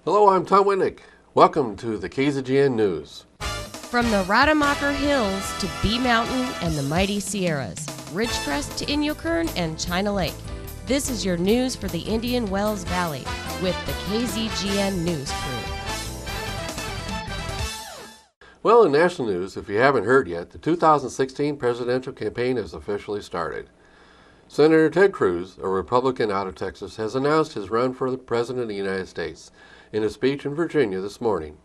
Hello, I'm Tom Winnick. Welcome to the KZGN News. From the Rademacher Hills to Bee Mountain and the mighty Sierras, Ridgecrest to Inyokern and China Lake, this is your news for the Indian Wells Valley with the KZGN News crew. Well, in national news, if you haven't heard yet, the 2016 presidential campaign has officially started. Senator Ted Cruz, a Republican out of Texas, has announced his run for the President of the United States in a speech in Virginia this morning.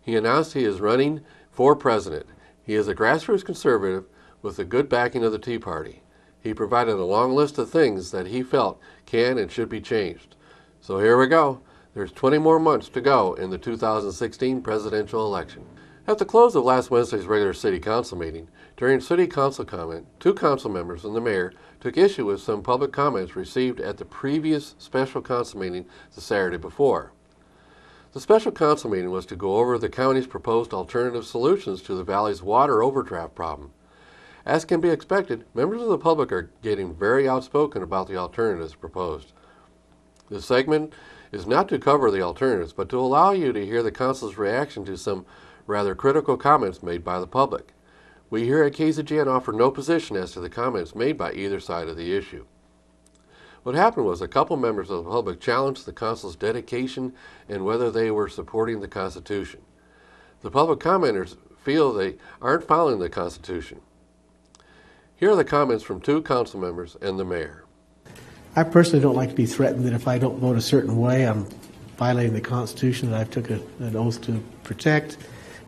He announced he is running for president. He is a grassroots conservative with the good backing of the Tea Party. He provided a long list of things that he felt can and should be changed. So here we go. There's 20 more months to go in the 2016 presidential election. At the close of last Wednesday's regular City Council meeting, during City Council comment, 2 council members and the mayor took issue with some public comments received at the previous special council meeting the Saturday before. The special council meeting was to go over the county's proposed alternative solutions to the valley's water overdraft problem. As can be expected, members of the public are getting very outspoken about the alternatives proposed. This segment is not to cover the alternatives, but to allow you to hear the council's reaction to some rather critical comments made by the public. We here at KZGN offer no position as to the comments made by either side of the issue. What happened was a couple members of the public challenged the council's dedication and whether they were supporting the Constitution. The public commenters feel they aren't following the Constitution. Here are the comments from 2 council members and the mayor. I personally don't like to be threatened that if I don't vote a certain way, I'm violating the Constitution that I've took an oath to protect.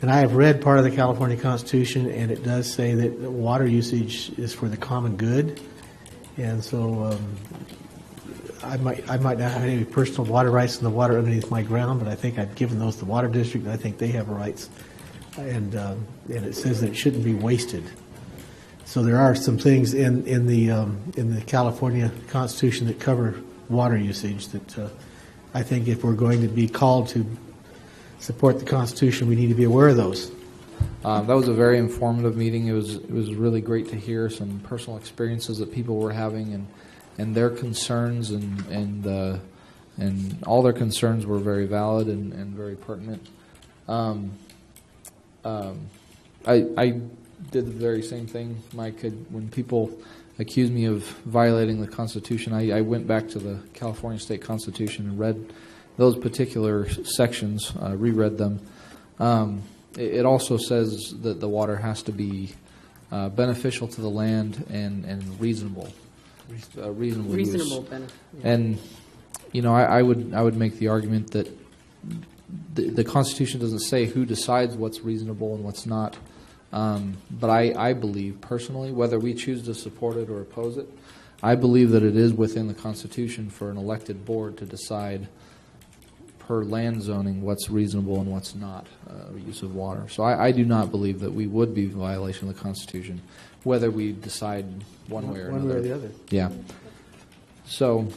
And I have read part of the California Constitution, and it does say that water usage is for the common good. And so I might not have any personal water rights in the water underneath my ground, but I think I've given those to the water district, and I think they have rights. And it says that it shouldn't be wasted. So there are some things in the California Constitution that cover water usage that I think if we're going to be called to support the Constitution, we need to be aware of those. That was a very informative meeting. It was really great to hear some personal experiences that people were having and their concerns and all their concerns were very valid and very pertinent. I did the very same thing, Mike. When people accused me of violating the Constitution, I went back to the California State Constitution and read those particular sections, reread them. It also says that the water has to be beneficial to the land and reasonable. Reasonable benefit. And I would make the argument that the Constitution doesn't say who decides what's reasonable and what's not. But I believe personally, whether we choose to support it or oppose it, I believe that it is within the Constitution for an elected board to decide per land zoning what's reasonable and what's not use of water. So I do not believe that we would be in violation of the Constitution, whether we decide one way or another. One way or the other. Yeah. So,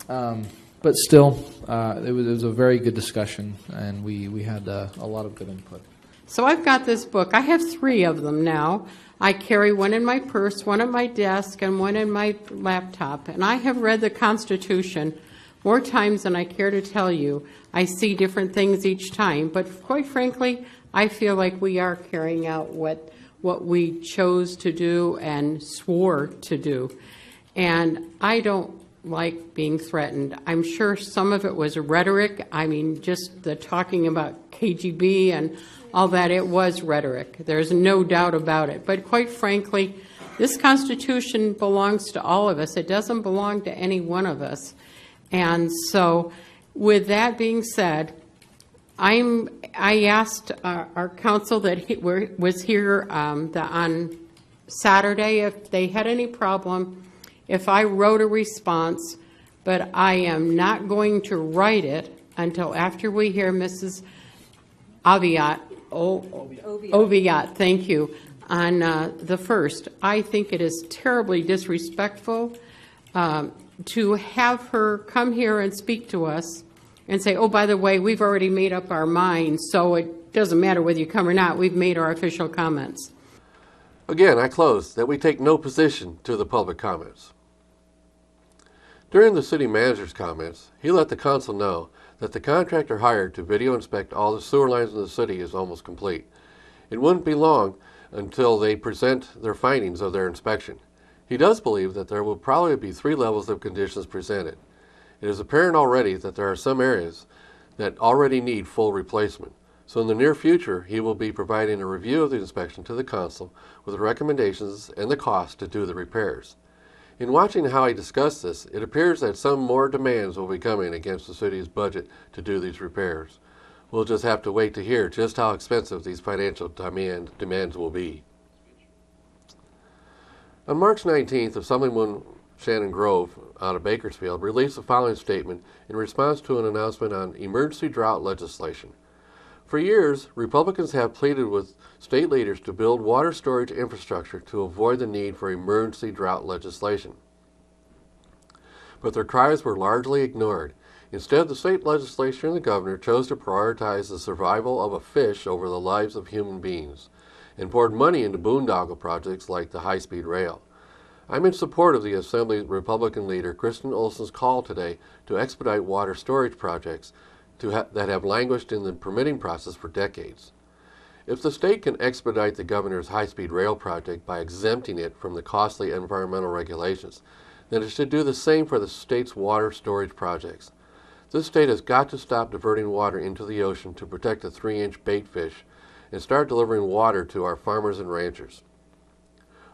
but still, it was a very good discussion, and we had a lot of good input. So I've got this book. I have 3 of them now. I carry one in my purse, one at my desk, and one in my laptop. And I have read the Constitution more times than I care to tell you. I see different things each time. But quite frankly, I feel like we are carrying out what we chose to do and swore to do. And I don't like being threatened. I'm sure some of it was rhetoric. I mean, just the talking about KGB and all that, it was rhetoric. There's no doubt about it. But quite frankly, this Constitution belongs to all of us. It doesn't belong to any one of us. And so with that being said, I asked our council that was here on Saturday if they had any problem if I wrote a response, but I am not going to write it until after we hear Mrs. Oviatt, thank you, on the 1st. I think it is terribly disrespectful to have her come here and speak to us and say, oh, by the way, we've already made up our minds, so it doesn't matter whether you come or not. We've made our official comments. Again, I close that we take no position to the public comments. During the city manager's comments, he let the council know that the contractor hired to video inspect all the sewer lines in the city is almost complete. It wouldn't be long until they present their findings of their inspection. He does believe that there will probably be 3 levels of conditions presented. It is apparent already that there are some areas that already need full replacement. So in the near future, he will be providing a review of the inspection to the council with the recommendations and the cost to do the repairs. In watching how he discussed this, it appears that some more demands will be coming against the city's budget to do these repairs. We'll just have to wait to hear just how expensive these financial demands will be. On March 19th, Assemblywoman Shannon Grove out of Bakersfield released the following statement in response to an announcement on emergency drought legislation. For years, Republicans have pleaded with state leaders to build water storage infrastructure to avoid the need for emergency drought legislation. But their cries were largely ignored. Instead, the state legislature and the governor chose to prioritize the survival of a fish over the lives of human beings and poured money into boondoggle projects like the high-speed rail. I'm in support of the Assembly Republican leader Kristen Olson's call today to expedite water storage projects that have languished in the permitting process for decades. If the state can expedite the governor's high-speed rail project by exempting it from the costly environmental regulations, then it should do the same for the state's water storage projects. This state has got to stop diverting water into the ocean to protect the 3-inch bait fish and start delivering water to our farmers and ranchers.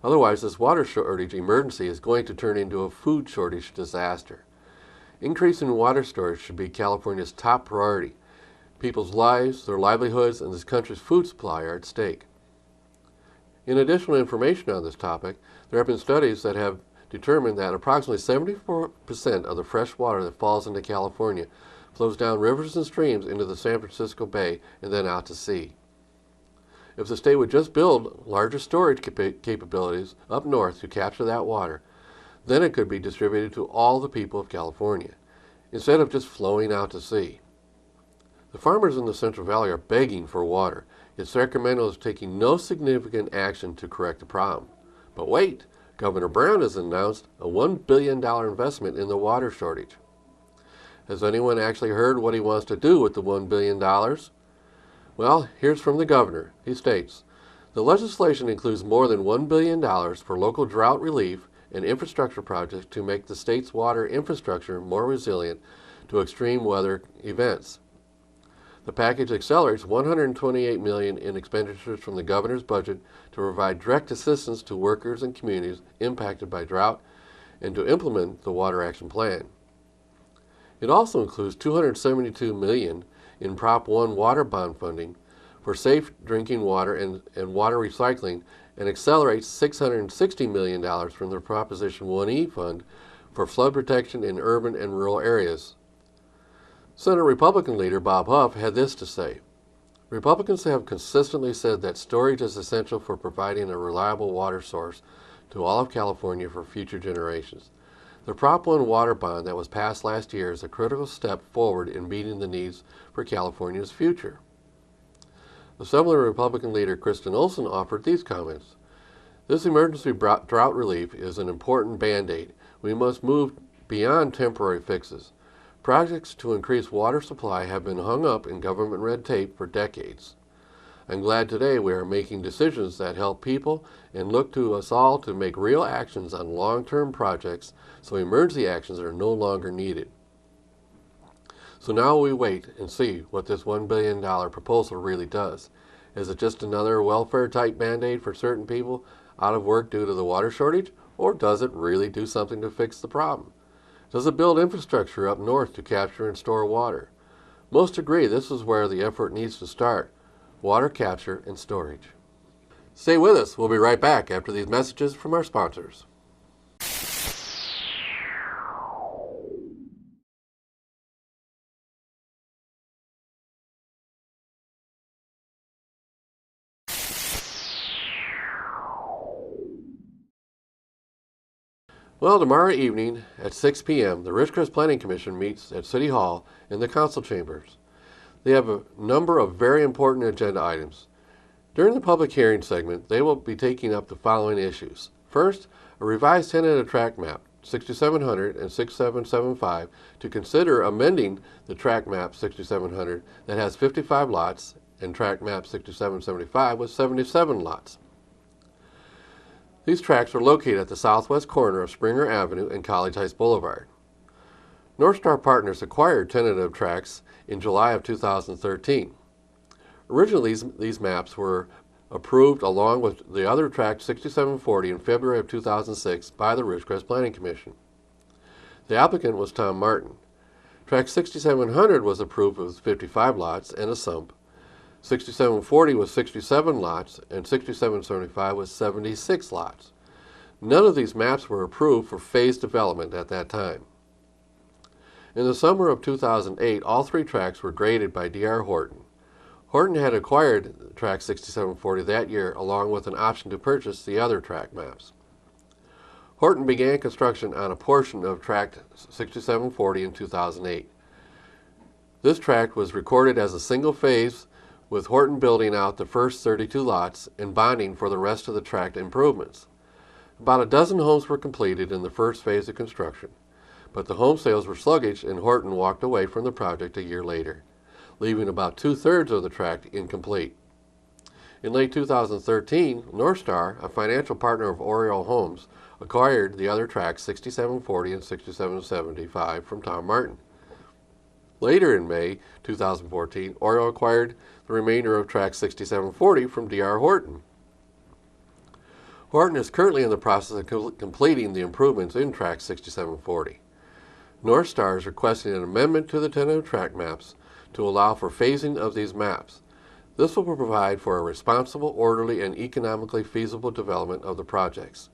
Otherwise, this water shortage emergency is going to turn into a food shortage disaster. Increasing water storage should be California's top priority. People's lives, their livelihoods, and this country's food supply are at stake. In additional information on this topic, there have been studies that have determined that approximately 74% of the fresh water that falls into California flows down rivers and streams into the San Francisco Bay and then out to sea. If the state would just build larger storage capabilities up north to capture that water, then it could be distributed to all the people of California, instead of just flowing out to sea. The farmers in the Central Valley are begging for water, yet Sacramento is taking no significant action to correct the problem. But wait, Governor Brown has announced a $1 billion investment in the water shortage. Has anyone actually heard what he wants to do with the $1 billion? Well, here's from the governor. He states, the legislation includes more than $1 billion for local drought relief and infrastructure projects to make the state's water infrastructure more resilient to extreme weather events. The package accelerates $128 million in expenditures from the governor's budget to provide direct assistance to workers and communities impacted by drought and to implement the Water Action Plan. It also includes $272 million in Prop 1 water bond funding for safe drinking water and water recycling, and accelerates $660 million from the Proposition 1E fund for flood protection in urban and rural areas. Senate Republican leader Bob Huff had this to say, Republicans have consistently said that storage is essential for providing a reliable water source to all of California for future generations. The Prop 1 water bond that was passed last year is a critical step forward in meeting the needs for California's future. Assembly Republican leader Kristen Olson offered these comments. This emergency drought relief is an important band-aid. We must move beyond temporary fixes. Projects to increase water supply have been hung up in government red tape for decades. I'm glad today we are making decisions that help people and look to us all to make real actions on long-term projects so emergency actions are no longer needed. So now we wait and see what this $1 billion proposal really does. Is it just another welfare-type band-aid for certain people out of work due to the water shortage, or does it really do something to fix the problem? Does it build infrastructure up north to capture and store water? Most agree this is where the effort needs to start, water capture and storage. Stay with us. We'll be right back after these messages from our sponsors. Well, tomorrow evening at 6 p.m., the Ridgecrest Planning Commission meets at City Hall in the council chambers. They have a number of very important agenda items. During the public hearing segment, they will be taking up the following issues. First, a revised tentative tract map 6700 and 6775 to consider amending the tract map 6700 that has 55 lots and tract map 6775 with 77 lots. These tracts are located at the southwest corner of Springer Avenue and College Heights Boulevard. North Star Partners acquired tentative tracts in July of 2013. Originally, these maps were approved along with the other tract 6740 in February of 2006 by the Ridgecrest Planning Commission. The applicant was Tom Martin. Tract 6700 was approved with 55 lots and a sump. 6740 was 67 lots and 6775 was 76 lots. None of these maps were approved for phased development at that time. In the summer of 2008, all three tracts were graded by D.R. Horton. Horton had acquired tract 6740 that year along with an option to purchase the other tract maps. Horton began construction on a portion of tract 6740 in 2008. This tract was recorded as a single phase with Horton building out the first 32 lots and bonding for the rest of the tract improvements. About a dozen homes were completed in the first phase of construction, but the home sales were sluggish and Horton walked away from the project a year later, leaving about 2/3 of the tract incomplete. In late 2013, North Star, a financial partner of Oriole Homes, acquired the other tracts 6740 and 6775 from Tom Martin. Later in May 2014, Oriole acquired the remainder of tract 6740 from D.R. Horton. Horton is currently in the process of completing the improvements in tract 6740. North Star is requesting an amendment to the tentative tract maps to allow for phasing of these maps. This will provide for a responsible, orderly, and economically feasible development of the projects.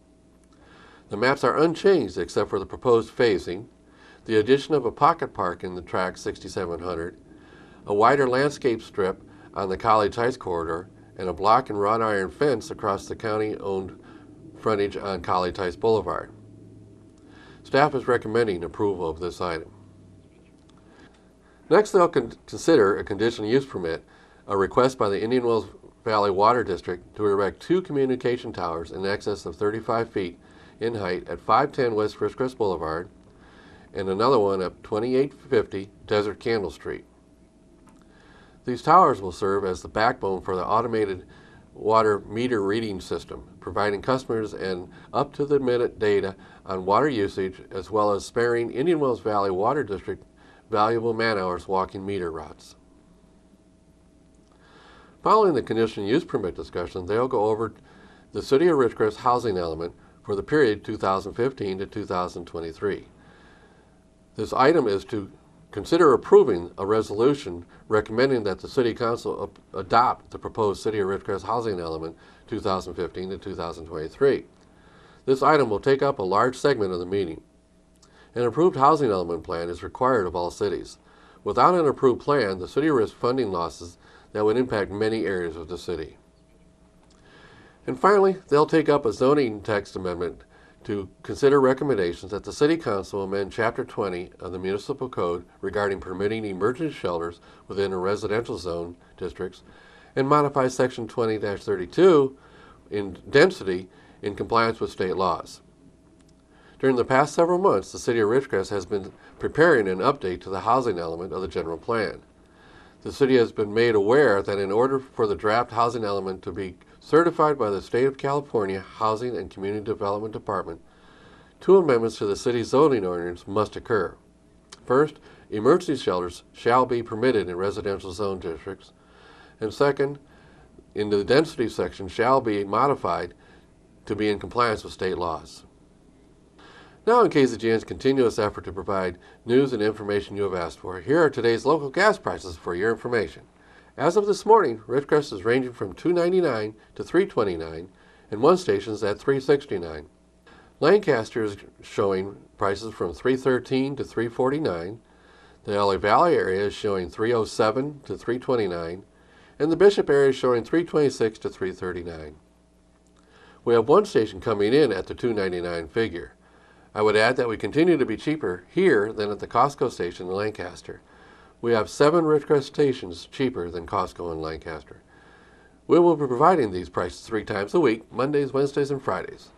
The maps are unchanged except for the proposed phasing, the addition of a pocket park in the tract 6700, a wider landscape strip on the College Heights corridor, and a block and wrought iron fence across the county-owned frontage on College Heights Boulevard. Staff is recommending approval of this item. Next, they'll consider a conditional use permit, a request by the Indian Wells Valley Water District to erect 2 communication towers in excess of 35 feet in height at 510 West Ridgecrest Boulevard and another one at 2850 Desert Candle Street. These towers will serve as the backbone for the automated water meter reading system, providing customers an up-to-the-minute data on water usage as well as sparing Indian Wells Valley Water District valuable man-hours walking meter routes. Following the conditional use permit discussion, they'll go over the City of Ridgecrest housing element for the period 2015 to 2023. This item is to consider approving a resolution recommending that the City Council adopt the proposed City of Ridgecrest housing element 2015 to 2023. This item will take up a large segment of the meeting. An approved housing element plan is required of all cities. Without an approved plan, the city risks funding losses that would impact many areas of the city. And finally, they'll take up a zoning text amendment to consider recommendations that the City Council amend Chapter 20 of the Municipal Code regarding permitting emergency shelters within a residential zone districts and modify Section 20-32 in density in compliance with state laws. During the past several months, the City of Ridgecrest has been preparing an update to the housing element of the general plan. The City has been made aware that in order for the draft housing element to be certified by the State of California Housing and Community Development Department, 2 amendments to the city's zoning ordinance must occur. First, emergency shelters shall be permitted in residential zone districts, and second, in the density section shall be modified to be in compliance with state laws. Now in KZGN's continuous effort to provide news and information you have asked for, here are today's local gas prices for your information. As of this morning, Ridgecrest is ranging from $2.99 to $3.29, and one station is at $3.69. Lancaster is showing prices from $3.13 to $3.49. The LA Valley area is showing $3.07 to $3.29, and the Bishop area is showing $3.26 to $3.39. We have one station coming in at the $2.99 figure. I would add that we continue to be cheaper here than at the Costco station in Lancaster. We have 7 Ridgecrest stations cheaper than Costco in Lancaster. We will be providing these prices 3 times a week, Mondays, Wednesdays, and Fridays.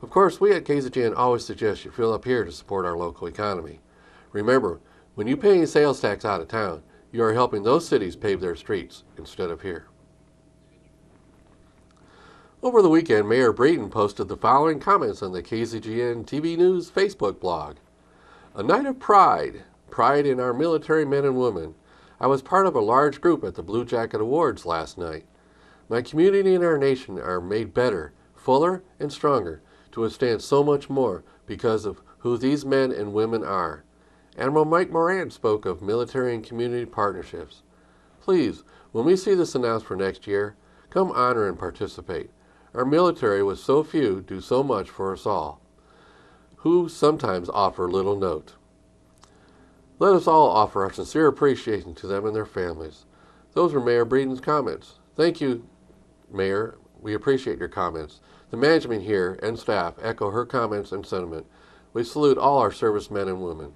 Of course, we at KZGN always suggest you fill up here to support our local economy. Remember, when you pay sales tax out of town, you are helping those cities pave their streets instead of here. Over the weekend, Mayor Breeden posted the following comments on the KZGN-TV News Facebook blog. A night of pride in our military men and women. I was part of a large group at the Blue Jacket Awards last night. My community and our nation are made better, fuller, and stronger to withstand so much more because of who these men and women are. Admiral Mike Moran spoke of military and community partnerships. Please, when we see this announced for next year, come honor and participate. Our military, with so few, do so much for us all, who sometimes offer little note. Let us all offer our sincere appreciation to them and their families. Those were Mayor Breeden's comments. Thank you, Mayor. We appreciate your comments. The management here and staff echo her comments and sentiment. We salute all our servicemen and women.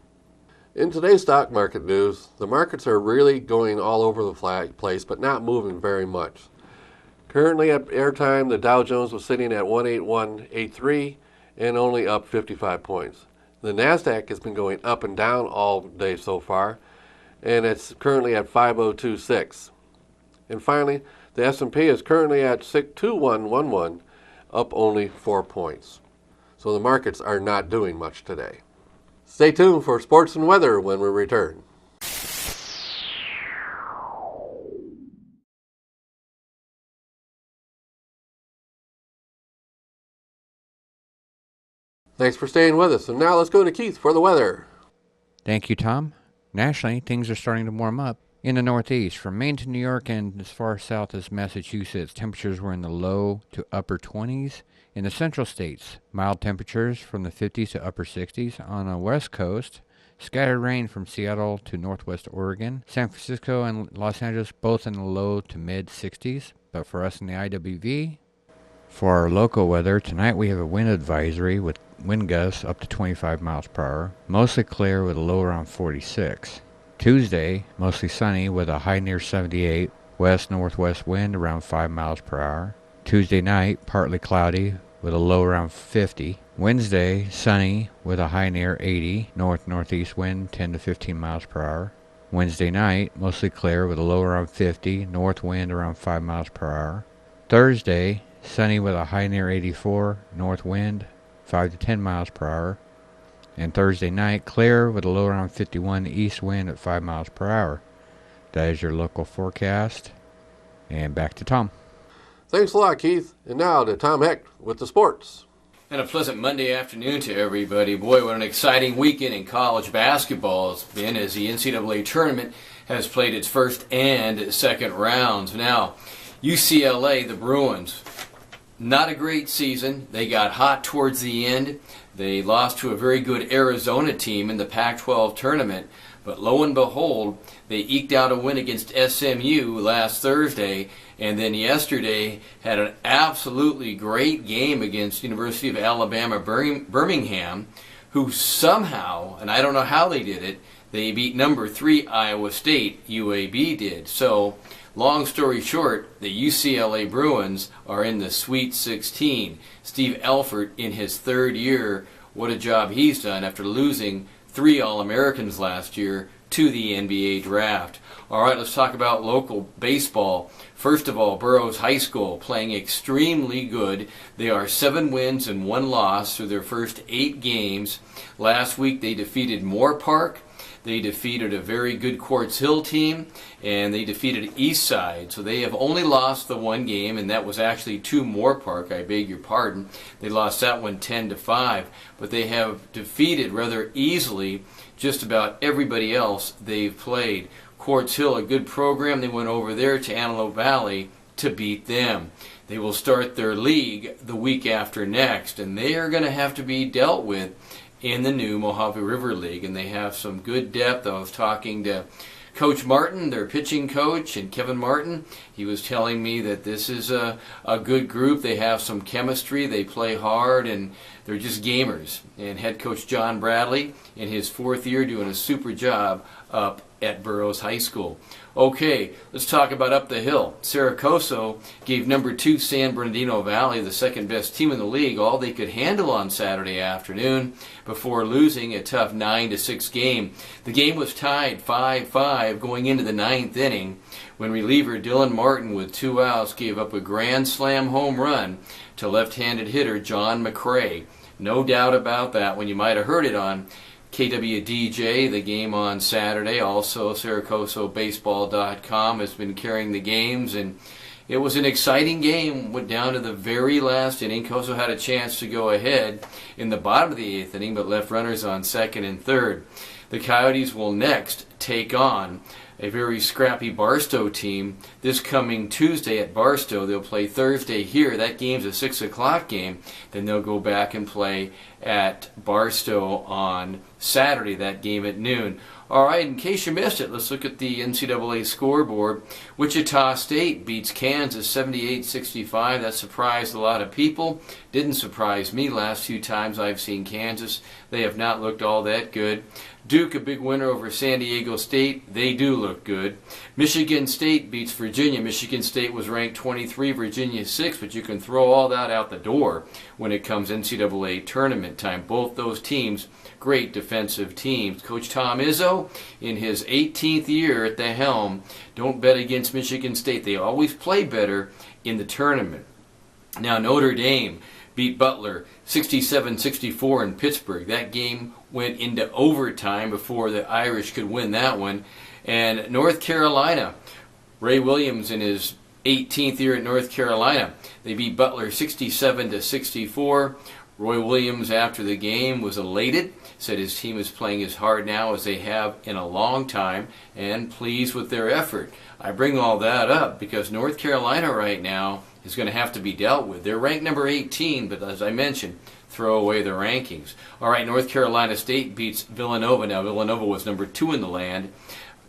In today's stock market news, the markets are really going all over the place, but not moving very much. Currently at airtime, the Dow Jones was sitting at 181.83 and only up 55 points. The NASDAQ has been going up and down all day so far, and it's currently at 5026. And finally, the S&P is currently at 62111, up only 4 points. So the markets are not doing much today. Stay tuned for sports and weather when we return. Thanks for staying with us. And now let's go to Keith for the weather. Thank you, Tom. Nationally, things are starting to warm up. In the Northeast, from Maine to New York and as far south as Massachusetts, temperatures were in the low to upper 20s. In the central states, mild temperatures from the 50s to upper 60s. On the west coast, scattered rain from Seattle to northwest Oregon. San Francisco and Los Angeles, both in the low to mid 60s. But for us in the IWV, for our local weather, tonight we have a wind advisory with wind gusts up to 25 miles per hour. Mostly clear with a low around 46. Tuesday, mostly sunny with a high near 78. West-northwest wind around 5 miles per hour. Tuesday night, partly cloudy with a low around 50. Wednesday, sunny with a high near 80. North-northeast wind 10 to 15 miles per hour. Wednesday night, mostly clear with a low around 50. North wind around 5 miles per hour. Thursday, sunny with a high near 84. North wind 5 to 10 miles per hour. And Thursday night, clear with a low around 51, east wind at 5 miles per hour. That is your local forecast. And back to Tom. Thanks a lot, Keith. And now to Tom Heck with the sports. And a pleasant Monday afternoon to everybody. Boy, what an exciting weekend in college basketball it's been as the NCAA tournament has played its first and second rounds. Now, UCLA, the Bruins, not a great season. They got hot towards the end. They lost to a very good Arizona team in the Pac-12 tournament. But lo and behold, they eked out a win against SMU last Thursday, and then yesterday had an absolutely great game against University of Alabama Birmingham, who somehow, and I don't know how they did it, they beat number 3 Iowa State, UAB did. So, long story short, the UCLA Bruins are in the Sweet 16. Steve Alford, in his third year, what a job he's done after losing 3 All-Americans last year to the NBA draft. All right, let's talk about local baseball. First of all, Burroughs High School playing extremely good. They are 7 wins and 1 loss through their first 8 games. Last week they defeated Moore Park. They defeated a very good Quartz Hill team, and they defeated Eastside. So they have only lost the 1 game, and that was actually to Moore Park, I beg your pardon. They lost that one 10-5, but they have defeated rather easily just about everybody else they've played. Quartz Hill, a good program, they went over there to Antelope Valley to beat them. They will start their league the week after next, and they are going to have to be dealt with in the new Mojave River League, and they have some good depth. I was talking to Coach Martin, their pitching coach, and Kevin Martin. He was telling me that this is a good group. They have some chemistry. They play hard, and They're just gamers. And head coach John Bradley, in his 4th year, doing a super job up at Burroughs High School. Okay, let's talk about up the hill. Saracoso gave number 2 San Bernardino Valley, the second best team in the league, all they could handle on Saturday afternoon before losing a tough 9-6 game. The game was tied 5-5 going into the 9th inning when reliever Dylan Martin with 2 outs gave up a grand slam home run to left-handed hitter John McCray. No doubt about that one. You might have heard it on KWDJ, the game on Saturday. Also, SaracosoBaseball.com has been carrying the games, and it was an exciting game. Went down to the very last inning. Coso had a chance to go ahead in the bottom of the 8th inning, but left runners on 2nd and 3rd. The Coyotes will next take on a very scrappy Barstow team this coming Tuesday at Barstow. They'll play Thursday here. That game's a 6 o'clock game. Then they'll go back and play at Barstow on Saturday, that game at noon. All right, in case you missed it, let's look at the NCAA scoreboard. Wichita State beats Kansas 78-65. That surprised a lot of people. Didn't surprise me last few times I've seen Kansas. They have not looked all that good. Duke, a big winner over San Diego State. They do look good. Michigan State beats Virginia. Michigan State was ranked 23, Virginia 6, but you can throw all that out the door when it comes NCAA tournament time. Both those teams, great defensive teams. Coach Tom Izzo, in his 18th year at the helm, don't bet against Michigan State. They always play better in the tournament. Now, Notre Dame beat Butler 67-64 in Pittsburgh. That game went into overtime before the Irish could win that one. And North Carolina, Ray Williams in his 18th year at North Carolina, they beat Butler 67-64. Roy Williams, after the game, was elated, said his team is playing as hard now as they have in a long time, and pleased with their effort. I bring all that up because North Carolina right now is going to have to be dealt with. They're ranked number 18, but as I mentioned, throw away the rankings. All right, North Carolina State beats Villanova. Now, Villanova was number 2 in the land.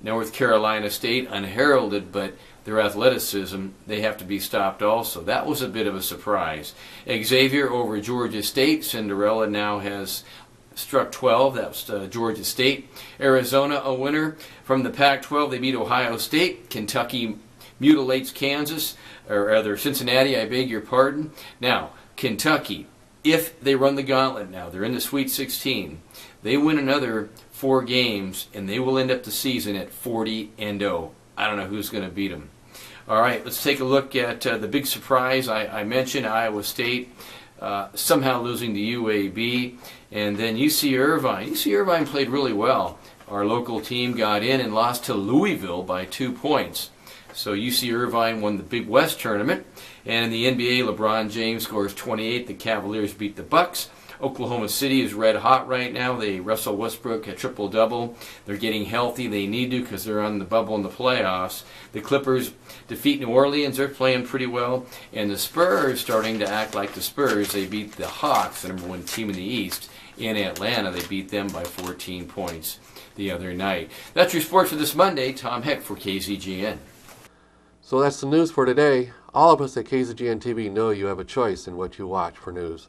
North Carolina State, unheralded, but their athleticism, they have to be stopped also. That was a bit of a surprise. Xavier over Georgia State. Cinderella now has struck 12. That's Georgia State. Arizona, a winner from the Pac-12. They beat Ohio State. Kentucky mutilates Kansas, or rather Cincinnati, I beg your pardon. Now, Kentucky, if they run the gauntlet now, they're in the Sweet 16, they win another 4 games, and they will end up the season at 40-0. I don't know who's going to beat them. All right, let's take a look at the big surprise. I mentioned Iowa State somehow losing to UAB, and then UC Irvine. UC Irvine played really well. Our local team got in and lost to Louisville by 2 points. So UC Irvine won the Big West tournament. And in the NBA, LeBron James scores 28. The Cavaliers beat the Bucks. Oklahoma City is red hot right now. Russell Westbrook a triple-double. They're getting healthy. They need to because they're on the bubble in the playoffs. The Clippers defeat New Orleans. They're playing pretty well. And the Spurs starting to act like the Spurs. They beat the Hawks, the number 1 team in the East, in Atlanta. They beat them by 14 points the other night. That's your sports for this Monday. Tom Heck for KZGN. So that's the news for today. All of us at KZGN-TV know you have a choice in what you watch for news.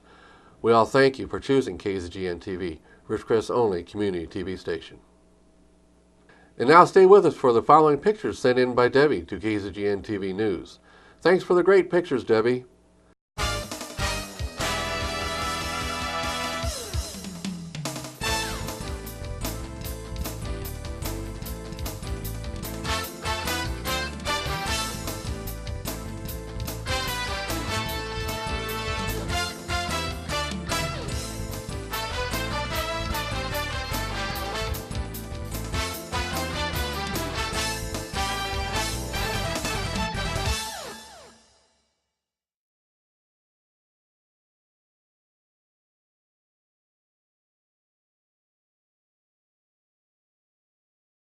We all thank you for choosing KZGN-TV, Ridgecrest's only community TV station. And now stay with us for the following pictures sent in by Debbie to KZGN-TV News. Thanks for the great pictures, Debbie.